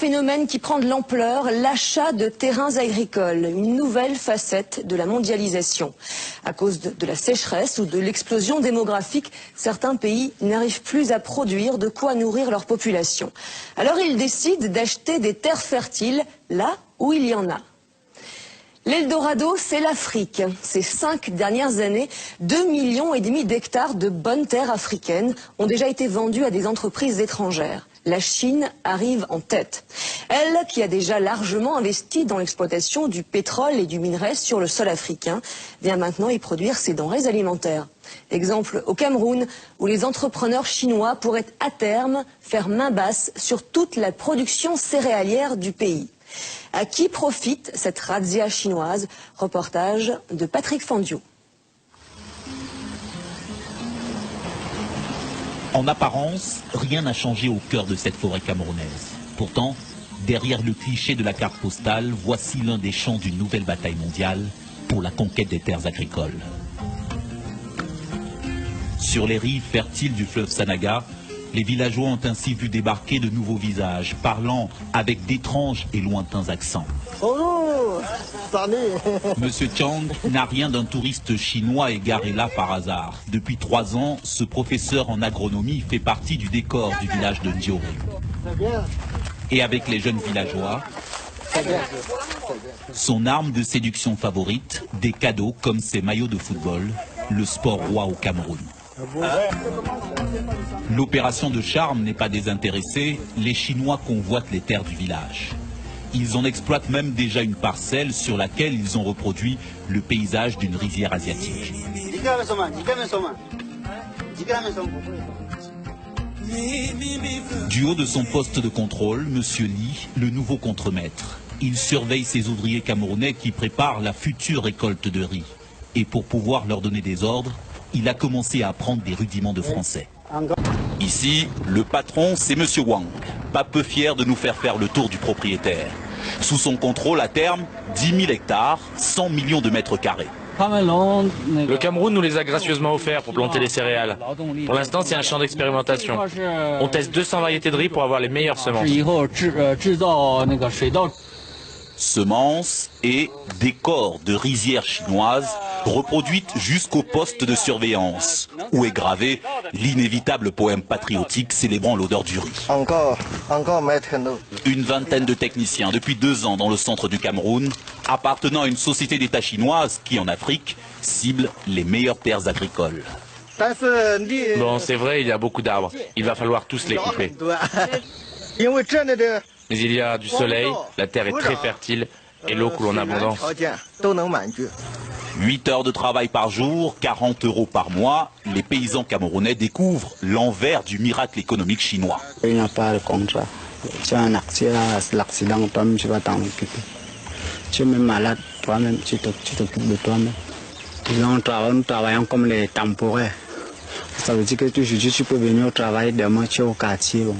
phénomène qui prend de l'ampleur, l'achat de terrains agricoles, une nouvelle facette de la mondialisation. À cause de la sécheresse ou de l'explosion démographique, certains pays n'arrivent plus à produire de quoi nourrir leur population. Alors ils décident d'acheter des terres fertiles là où il y en a. L'Eldorado, c'est l'Afrique. Ces 5 dernières années, 2,5 millions d'hectares de bonnes terres africaines ont déjà été vendus à des entreprises étrangères. La Chine arrive en tête. Elle, qui a déjà largement investi dans l'exploitation du pétrole et du minerai sur le sol africain, vient maintenant y produire ses denrées alimentaires. Exemple au Cameroun, où les entrepreneurs chinois pourraient à terme faire main basse sur toute la production céréalière du pays. À qui profite cette razzia chinoise? Reportage de Patrick Fandiou. En apparence, rien n'a changé au cœur de cette forêt camerounaise. Pourtant, derrière le cliché de la carte postale, voici l'un des champs d'une nouvelle bataille mondiale pour la conquête des terres agricoles. Sur les rives fertiles du fleuve Sanaga, les villageois ont ainsi vu débarquer de nouveaux visages, parlant avec d'étranges et lointains accents. Bonjour. Monsieur Chang n'a rien d'un touriste chinois égaré là par hasard. Depuis 3 ans, ce professeur en agronomie fait partie du décor du village de Ndioré. Et avec les jeunes villageois, son arme de séduction favorite, des cadeaux comme ses maillots de football, le sport roi au Cameroun. L'opération de charme n'est pas désintéressée, les Chinois convoitent les terres du village. Ils en exploitent même déjà une parcelle sur laquelle ils ont reproduit le paysage d'une rizière asiatique. Du haut de son poste de contrôle, M. Li, le nouveau contremaître, il surveille ses ouvriers camerounais qui préparent la future récolte de riz. Et pour pouvoir leur donner des ordres, il a commencé à apprendre des rudiments de français. Ici, le patron, c'est M. Wang, pas peu fier de nous faire faire le tour du propriétaire. Sous son contrôle, à terme, 10 000 hectares, 100 millions de mètres carrés. Le Cameroun nous les a gracieusement offerts pour planter les céréales. Pour l'instant, c'est un champ d'expérimentation. On teste 200 variétés de riz pour avoir les meilleures semences. Semences et décors de rizières chinoises reproduites jusqu'au poste de surveillance, où est gravé l'inévitable poème patriotique célébrant l'odeur du riz. Encore, maître. Une vingtaine de techniciens depuis 2 ans dans le centre du Cameroun, appartenant à une société d'État chinoise qui, en Afrique, cible les meilleures terres agricoles. Bon, c'est vrai, il y a beaucoup d'arbres. Il va falloir tous les couper. Mais il y a du soleil, la terre est très fertile et l'eau coule en abondance. 8 heures de travail par jour, 40 € par mois, les paysans camerounais découvrent l'envers du miracle économique chinois. Il n'y a pas de contrat. Tu as un accident, toi-même tu vas t'en occuper. Tu es même malade, toi-même tu t'occupes de toi-même. Nous travaillons comme les temporaires. Ça veut dire que aujourd'hui tu peux venir au travail, demain tu es au quartier. Bon.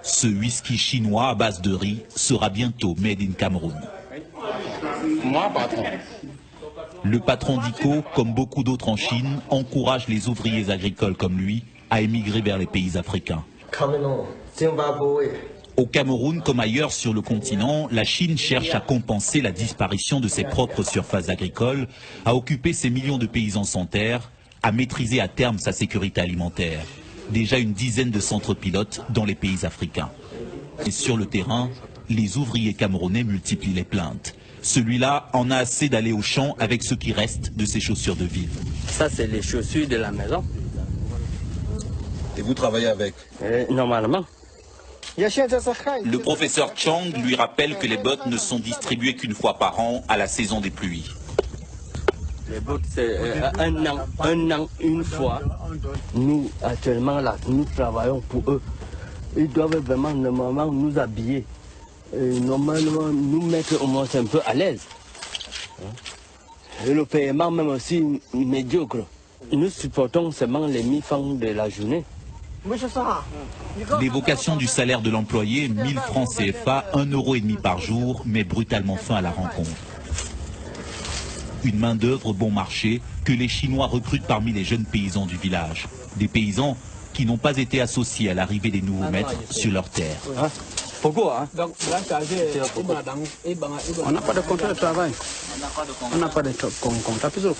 Ce whisky chinois à base de riz sera bientôt made in Cameroun. Le patron d'ICO, comme beaucoup d'autres en Chine, encourage les ouvriers agricoles comme lui à émigrer vers les pays africains. Au Cameroun, comme ailleurs sur le continent, la Chine cherche à compenser la disparition de ses propres surfaces agricoles, à occuper ses millions de paysans sans terre, à maîtriser à terme sa sécurité alimentaire. Déjà une dizaine de centres pilotes dans les pays africains. Et sur le terrain, les ouvriers camerounais multiplient les plaintes. Celui-là en a assez d'aller au champ avec ce qui reste de ses chaussures de ville. Ça, c'est les chaussures de la maison. Et vous travaillez avec? Normalement. Le professeur Chang lui rappelle que les bottes ne sont distribuées qu'une fois par an à la saison des pluies. Les bottes, c'est un an, une fois. Nous, actuellement, là, nous travaillons pour eux. Ils doivent vraiment, normalement, nous habiller. Et normalement, nous mettre au moins un peu à l'aise. Et le paiement, même aussi, médiocre. Nous supportons seulement les 1000 francs de la journée. L'évocation du salaire de l'employé, 1000 francs CFA, 1,5 € par jour, met brutalement fin à la rencontre. Une main-d'œuvre bon marché que les Chinois recrutent parmi les jeunes paysans du village. Des paysans qui n'ont pas été associés à l'arrivée des nouveaux maîtres sur leurs terres. Pourquoi hein? On n'a pas de contrat de travail. On n'a pas de contrat. Puisque le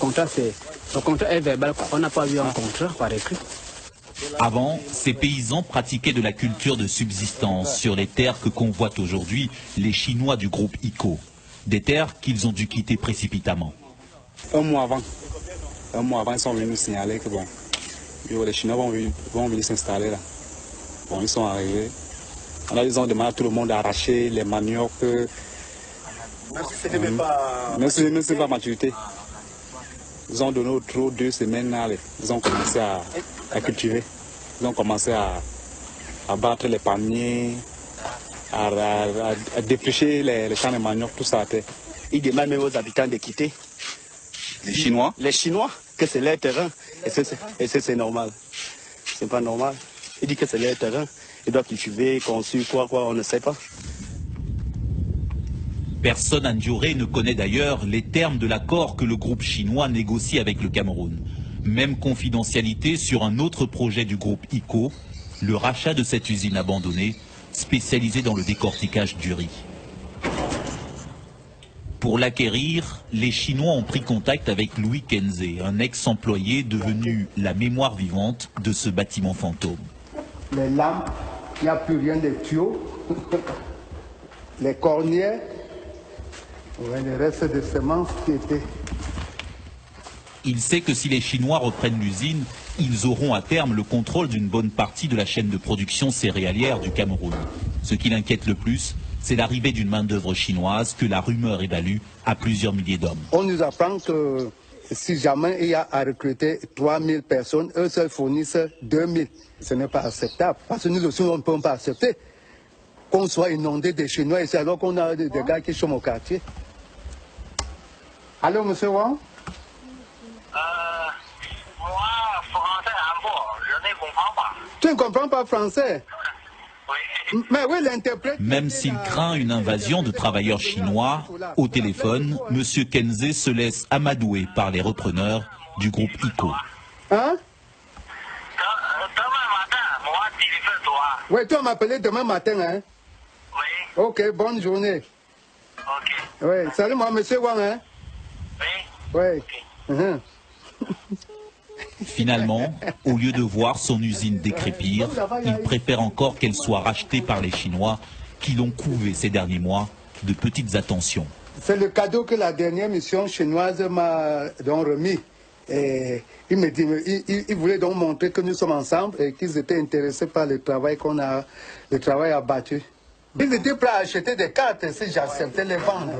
contrat est verbal. On n'a pas eu un contrat par écrit. Avant, ces paysans pratiquaient de la culture de subsistance sur les terres que convoitent aujourd'hui les Chinois du groupe ICO. Des terres qu'ils ont dû quitter précipitamment. Un mois avant, ils sont venus nous signaler que bon, les Chinois vont venir s'installer là. Bon, ils sont arrivés. Alors ils ont demandé à tout le monde d'arracher les maniocs. Même si ce n'est pas maturité. Ils ont donné au trop 2 semaines là. Ils ont commencé à cultiver. Ils ont commencé à battre les palmiers, à défricher les champs de manioc, tout ça. Ils demandent même aux habitants de quitter. Les Chinois? Les Chinois, que c'est leur terrain. Et c'est normal. C'est pas normal. Ils disent que c'est leur terrain. Ils doivent cultiver, construire, quoi, on ne sait pas. Personne à Ndioré ne connaît d'ailleurs les termes de l'accord que le groupe chinois négocie avec le Cameroun. Même confidentialité sur un autre projet du groupe ICO, le rachat de cette usine abandonnée, spécialisée dans le décortiquage du riz. Pour l'acquérir, les Chinois ont pris contact avec Louis Kenze, un ex-employé devenu la mémoire vivante de ce bâtiment fantôme. Les lampes, il n'y a plus rien de tuyaux, les cornières, les restes de semences qui étaient... Il sait que si les Chinois reprennent l'usine, ils auront à terme le contrôle d'une bonne partie de la chaîne de production céréalière du Cameroun. Ce qui l'inquiète le plus, c'est l'arrivée d'une main-d'œuvre chinoise que la rumeur évalue à plusieurs milliers d'hommes. On nous apprend que si jamais il y a à recruter 3000 personnes, eux seuls fournissent 2000. Ce n'est pas acceptable, parce que nous aussi, on ne peut pas accepter qu'on soit inondé de Chinois ici, alors qu'on a des gars qui sont au quartier. Allô, monsieur Wang? Moi, français un peu, je ne comprends pas. Tu ne comprends pas français? Oui. Mais oui, l'interprète... Même s'il craint une invasion de travailleurs chinois, au téléphone, M. Kenze se laisse amadouer par les repreneurs du groupe ICO. Hein? Demain matin, moi, téléphone-toi. Oui, tu vas m'appeler demain matin, hein? Oui. Ok, bonne journée. Ok. Oui, salut moi, monsieur Wang, hein? Oui. Oui. Ok. Finalement, au lieu de voir son usine décrépir, il préfère encore qu'elle soit rachetée par les Chinois qui l'ont couvé ces derniers mois de petites attentions. C'est le cadeau que la dernière mission chinoise m'a remis. Et il me dit, il voulait donc montrer que nous sommes ensemble et qu'ils étaient intéressés par le travail le travail abattu. Ils étaient prêts à acheter des cartes si j'acceptais les vendre.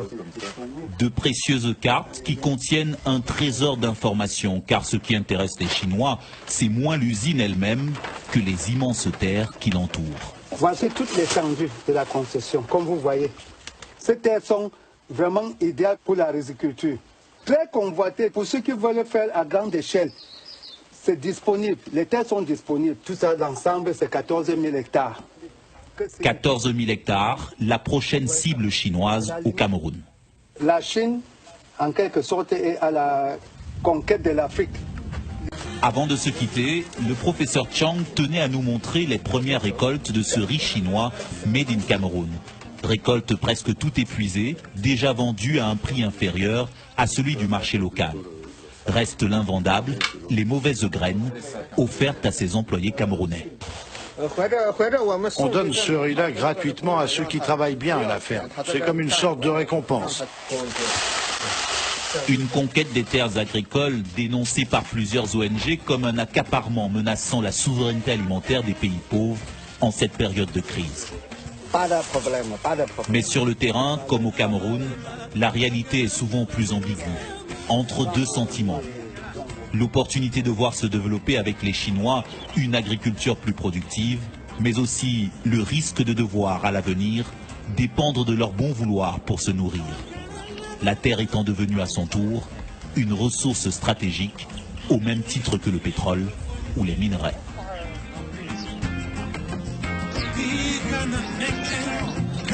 De précieuses cartes qui contiennent un trésor d'informations, car ce qui intéresse les Chinois, c'est moins l'usine elle-même que les immenses terres qui l'entourent. Voici toutes les étendues de la concession, comme vous voyez. Ces terres sont vraiment idéales pour la riziculture. Très convoitées pour ceux qui veulent faire à grande échelle. C'est disponible, les terres sont disponibles. Tout ça, l'ensemble, c'est 14 000 hectares. 14 000 hectares, la prochaine cible chinoise au Cameroun. La Chine, en quelque sorte, est à la conquête de l'Afrique. Avant de se quitter, le professeur Chang tenait à nous montrer les premières récoltes de ce riz chinois made in Cameroun. Récolte presque tout épuisée, déjà vendue à un prix inférieur à celui du marché local. Reste l'invendable, les mauvaises graines offertes à ses employés camerounais. On donne ce riz-là gratuitement à ceux qui travaillent bien à la ferme. C'est comme une sorte de récompense. Une conquête des terres agricoles dénoncée par plusieurs ONG comme un accaparement menaçant la souveraineté alimentaire des pays pauvres en cette période de crise. Pas de problème, pas de problème. Mais sur le terrain, comme au Cameroun, la réalité est souvent plus ambiguë, entre deux sentiments. L'opportunité de voir se développer avec les Chinois une agriculture plus productive, mais aussi le risque de devoir, à l'avenir, dépendre de leur bon vouloir pour se nourrir. La terre étant devenue à son tour une ressource stratégique, au même titre que le pétrole ou les minerais.